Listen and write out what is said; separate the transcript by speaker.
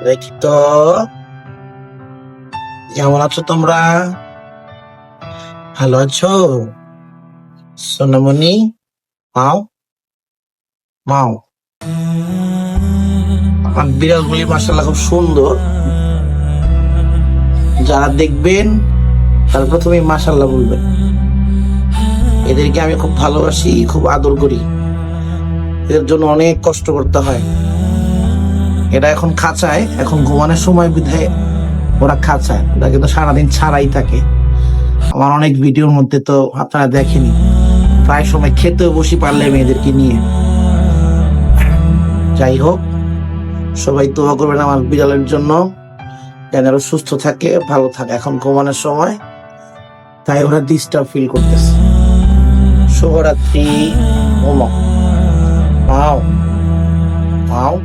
Speaker 1: দেখি তো কেমন আছো তোমরা? ভালো আছো? সোনামণি, মাও মাও আমার বিড়ালগুলি মাশাআল্লাহ খুব সুন্দর। যারা দেখবেন তারা প্রথমে মাশাআল্লাহ বলবেন। এদেরকে আমি খুব ভালোবাসি, খুব আদর করি। এদের জন্য অনেক কষ্ট করতে হয়। এরা এখন খাঁচায়, এখন ঘুমানোর সময় বিধায় ওরা খাঁচায়, ওরা কিন্তু সারাদিন ছাড়াই থাকে। আমার অনেক ভিডিওর মধ্যে তো আপনারা দেখেনি, প্রায় সময় খেতেও বসি পারলে মেয়েদেরকে নিয়ে। যাই হোক, সবাই দোয়া করবেন আমার বিড়ালের জন্য, যেন ওরা সুস্থ থাকে, ভালো থাকে। এখন ঘুমানোর সময়, তাই ওরা ডিস্টার্ব ফিল করতেছে। শুভরাত্রি। ঘুমাও, মাও মাও।